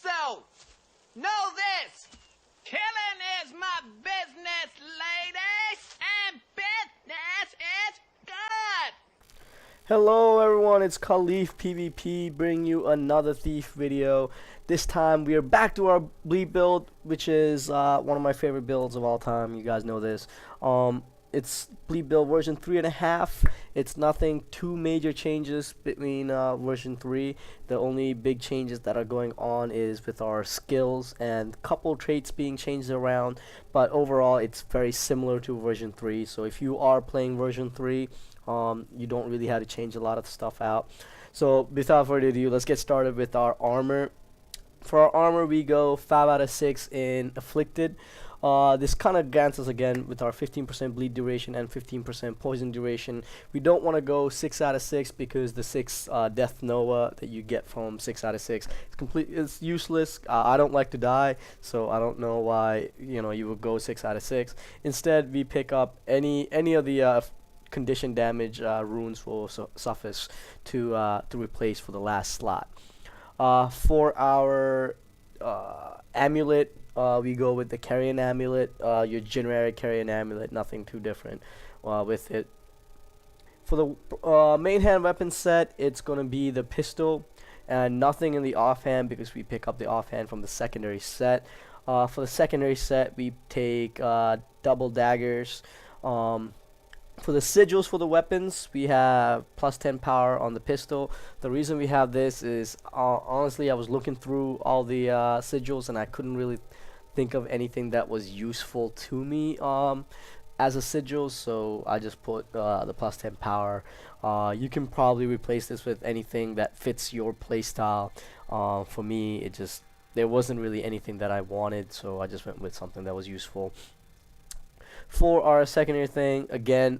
So, know this. Killing is my business, ladies, and business is good. Hello everyone, it's KhalifPVP bringing you another Thief video. This time we are back to our bleed build, which is one of my favorite builds of all time. You guys know this. It's bleed build version 3.5. It's nothing too major changes between version 3. The only big changes that are going on is with our skills and couple traits being changed around, but overall it's very similar to version 3. So if you are playing version 3, you don't really have to change a lot of stuff out. So without further ado, let's get started with our armor. For our armor, we go 5 out of 6 in afflicted. This kind of grants us again with our 15% bleed duration and 15% poison duration. We don't want to go 6 out of 6 because the 6 death nova that you get from 6 out of 6 it's useless. I don't like to die, so I don't know why you would go 6 out of 6. Instead, we pick up any of the condition damage runes for suffice to replace for the last slot. For our amulet, we go with the carrion amulet, your generic carrion amulet, nothing too different with it. For the main hand weapon set, it's going to be the pistol and nothing in the offhand because we pick up the offhand from the secondary set. For the secondary set, we take double daggers. For the sigils for the weapons, we have plus 10 power on the pistol. The reason we have this is honestly I was looking through all the sigils and I couldn't really think of anything that was useful to me as a sigil, so I just put the plus 10 power. You can probably replace this with anything that fits your playstyle. For me, there wasn't really anything that I wanted, so I just went with something that was useful. For our secondary thing, again,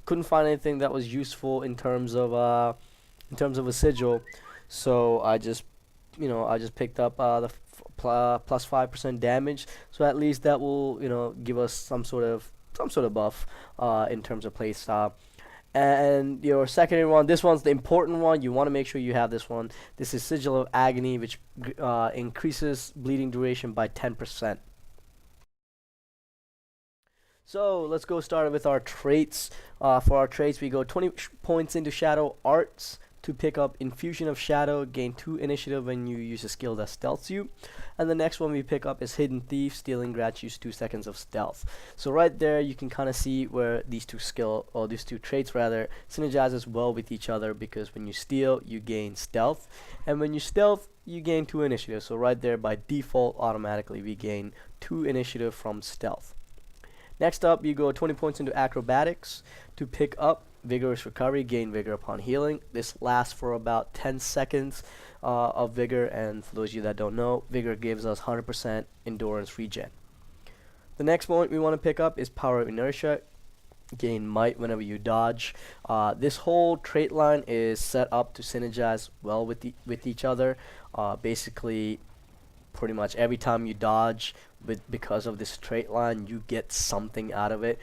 couldn't find anything that was useful in terms of a sigil, so I just picked up the plus 5% damage. So at least that will give us some sort of buff in terms of playstyle. And your secondary one, this one's the important one. You want to make sure you have this one. This is Sigil of Agony, which increases bleeding duration by 10%. So let's go start with our traits. For our traits, we go 20 points into Shadow Arts to pick up Infusion of Shadow, gain 2 initiative when you use a skill that stealths you. And the next one we pick up is Hidden Thief, stealing grants you 2 seconds of stealth. So right there you can kind of see where these two traits synergize as well with each other, because when you steal you gain stealth, and when you stealth you gain 2 initiative. So right there by default automatically we gain 2 initiative from stealth. Next up, you go 20 points into Acrobatics to pick up Vigorous Recovery, gain Vigor upon healing. This lasts for about 10 seconds of Vigor, and for those of you that don't know, Vigor gives us 100% Endurance regen. The next point we want to pick up is Power of Inertia, gain Might whenever you dodge. This whole trait line is set up to synergize well with each other. Basically, pretty much every time you dodge because of this trait line, you get something out of it.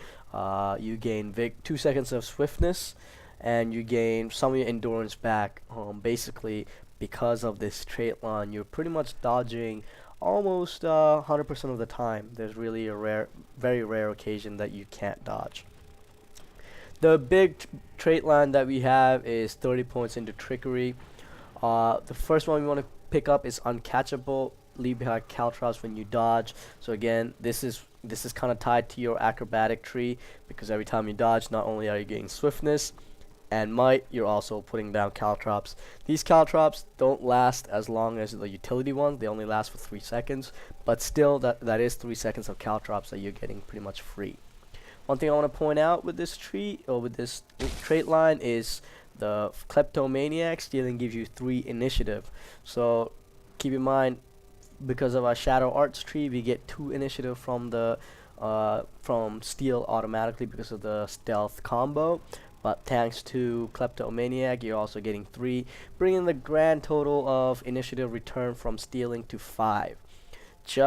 You gain 2 seconds of swiftness, and you gain some of your endurance back. Basically, because of this trait line, you're pretty much dodging almost 100% of the time. There's really a very rare occasion that you can't dodge. The big trait line that we have is 30 points into Trickery. The first one we want to pick up is Uncatchable, leave behind caltrops when you dodge. So again, this is kind of tied to your acrobatic tree, because every time you dodge, not only are you getting swiftness and might, you're also putting down caltrops. These caltrops don't last as long as the utility ones. They only last for 3 seconds, but still that is 3 seconds of caltrops that you're getting pretty much free. One thing I want to point out with this tree, or with this trait line, is the Kleptomaniac stealing gives you 3 initiative. So keep in mind, because of our Shadow Arts tree, we get 2 initiative from steal automatically because of the stealth combo, but thanks to Kleptomaniac you're also getting 3, bringing the grand total of initiative return from stealing to 5. Pretty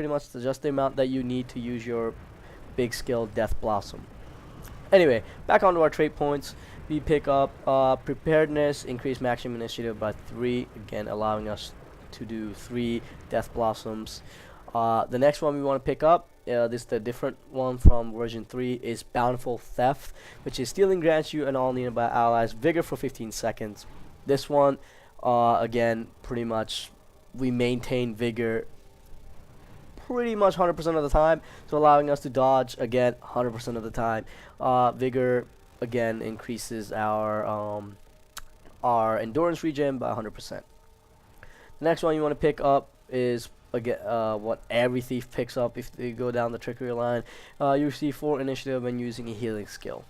much just the amount that you need to use your big skill Death Blossom. Anyway, back onto our trait points. We pick up preparedness, increase maximum initiative by 3, again allowing us to do 3 death blossoms. The next one we want to pick up, this is the different one from version 3, is bountiful theft, which is stealing grants you and all nearby allies vigor for 15 seconds. This one, again, pretty much we maintain vigor pretty much 100% of the time, so allowing us to dodge again 100% of the time. Vigor again increases our endurance regen by 100%. The next one you want to pick up is again what every thief picks up if they go down the trickery line. You receive 4 initiative when using a healing skill.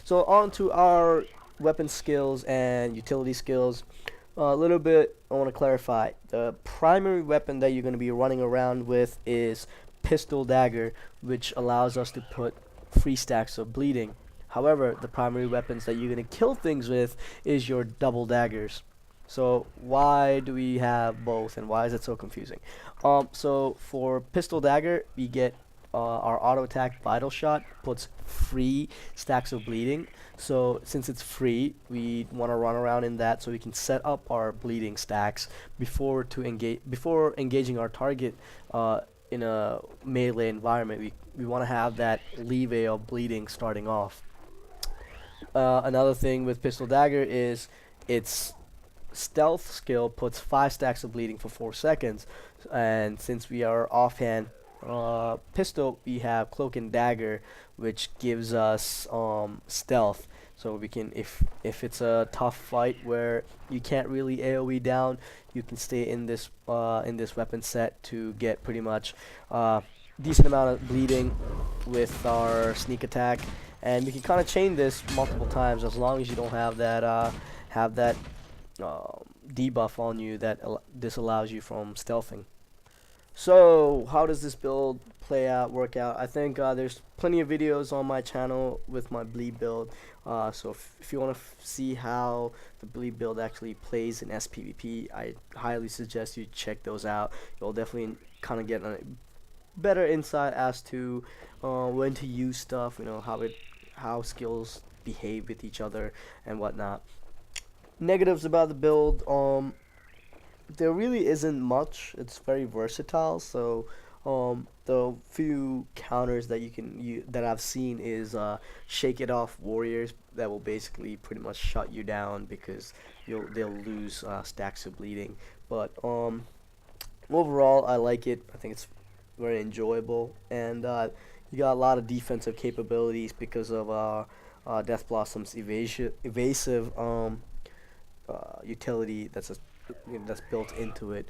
So on to our weapon skills and utility skills. A little bit I want to clarify. The primary weapon that you're going to be running around with is pistol dagger, which allows us to put 3 stacks of bleeding. However, the primary weapons that you're going to kill things with is your double daggers. So why do we have both, and why is it so confusing? So for pistol dagger, we get our auto attack vital shot puts 3 stacks of bleeding. So since it's free, we want to run around in that so we can set up our bleeding stacks before engaging our target in a melee environment. We want to have that leeway of bleeding starting off. Another thing with pistol dagger is its stealth skill puts 5 stacks of bleeding for 4 seconds, and since we are offhand pistol, we have cloak and dagger, which gives us stealth, so we can, if it's a tough fight where you can't really AoE down, you can stay in this weapon set to get pretty much decent amount of bleeding with our sneak attack. And we can kind of chain this multiple times as long as you don't have that debuff on you that disallows you from stealthing. So how does this build work out? I think there's plenty of videos on my channel with my bleed build. So if you want to see how the bleed build actually plays in SPVP, I highly suggest you check those out. You'll definitely kind of get a better insight as to when to use stuff, you know, how skills behave with each other and whatnot. Negatives about the build, there really isn't much. It's very versatile, so the few counters that that I've seen is shake it off warriors that will basically pretty much shut you down because they'll lose stacks of bleeding. But overall I like it. I think it's very enjoyable, and you got a lot of defensive capabilities because of Death Blossom's evasive utility that's built into it.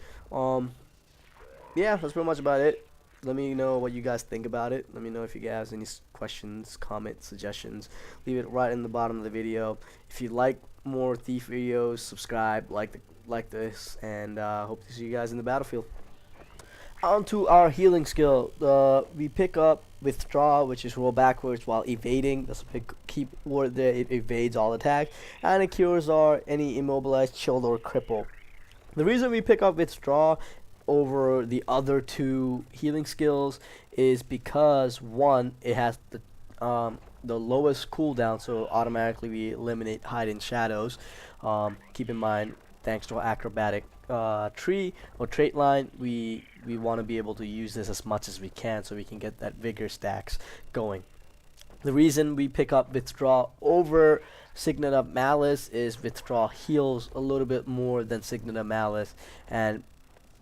Yeah, that's pretty much about it. Let me know what you guys think about it. Let me know if you guys have any questions, comments, suggestions. Leave it right in the bottom of the video. If you like more Thief videos, subscribe, like this, and hope to see you guys in the battlefield. On to our healing skill. We pick up withdraw, which is roll backwards while evading. That's a big key word there. It evades all attack, and it cures any immobilized, chilled, or cripple. The reason we pick up withdraw over the other 2 healing skills is because, one, it has the lowest cooldown, so automatically we eliminate hide in shadows. Keep in mind, thanks to our acrobatic tree or trait line, we want to be able to use this as much as we can so we can get that vigor stacks going. The reason we pick up withdraw over Signet of Malice is withdraw heals a little bit more than Signet of Malice, and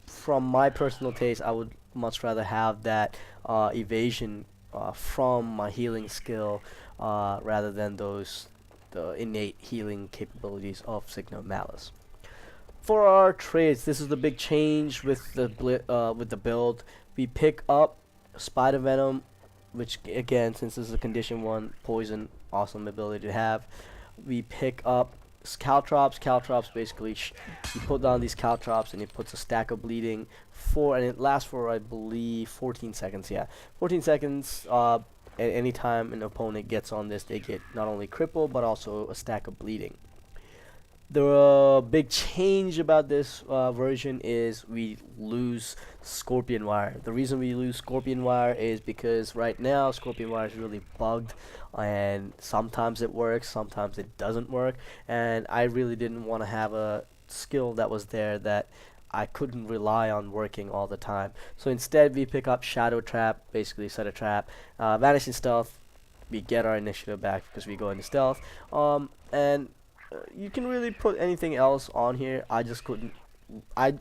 from my personal taste, I would much rather have that evasion from my healing skill rather than the innate healing capabilities of Signet of Malice. For our traits, this is the big change with the build. We pick up Spider Venom, which again, since this is a condition 1 poison, awesome ability to have. We pick up Caltrops. Caltrops basically you put down these Caltrops and it puts a stack of bleeding and it lasts for, I believe, 14 seconds. Yeah, 14 seconds. At any time an opponent gets on this, they get not only crippled but also a stack of bleeding. The big change about this version is we lose Scorpion Wire. The reason we lose Scorpion Wire is because right now Scorpion Wire is really bugged, and sometimes it works, sometimes it doesn't work, and I really didn't want to have a skill that was there that I couldn't rely on working all the time. So instead we pick up Shadow Trap, basically set a trap, Vanishing Stealth, we get our initiative back because we go into stealth, and you can really put anything else on here. I just couldn't. I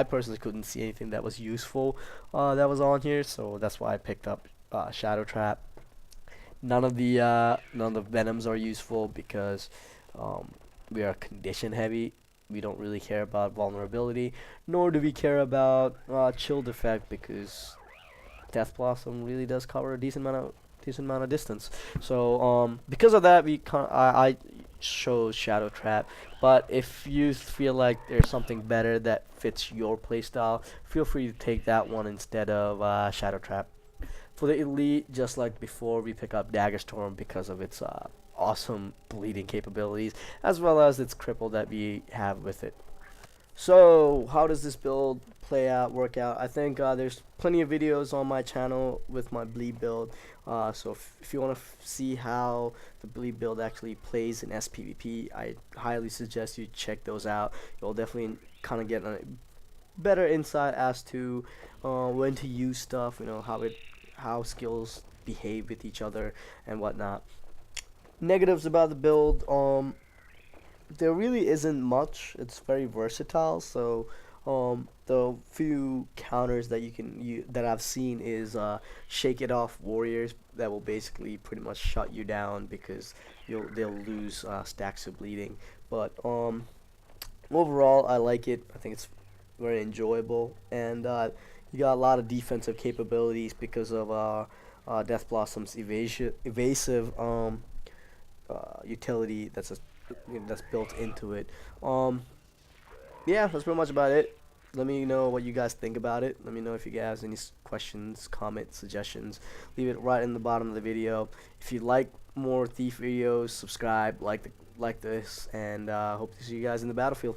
personally couldn't see anything that was useful that was on here, so that's why I picked up Shadow Trap. None of the venoms are useful because we are condition heavy. We don't really care about vulnerability, nor do we care about chill defect because Death Blossom really does cover a decent amount of distance. So because of that, I chose Shadow Trap. But if you feel like there's something better that fits your playstyle, feel free to take that one instead of Shadow Trap. For the elite, just like before, we pick up Dagger Storm because of its awesome bleeding capabilities, as well as its cripple that we have with it. So, how does this build work out? I think there's plenty of videos on my channel with my bleed build. So if you want to see how the bleed build actually plays in SPVP, I highly suggest you check those out. You'll definitely kind of get a better insight as to when to use stuff, how skills behave with each other and whatnot. Negatives about the build, there really isn't much. It's very versatile. So the few counters that that I've seen is Shake It Off Warriors that will basically pretty much shut you down because they'll lose stacks of bleeding. But overall, I like it. I think it's very enjoyable, and you got a lot of defensive capabilities because of Death Blossom's evasive utility that's built into it. Yeah, that's pretty much about it. Let me know what you guys think about it. Let me know if you guys have any questions, comments, suggestions. Leave it right in the bottom of the video. If you like more Thief videos, subscribe, like this, and hope to see you guys in the battlefield.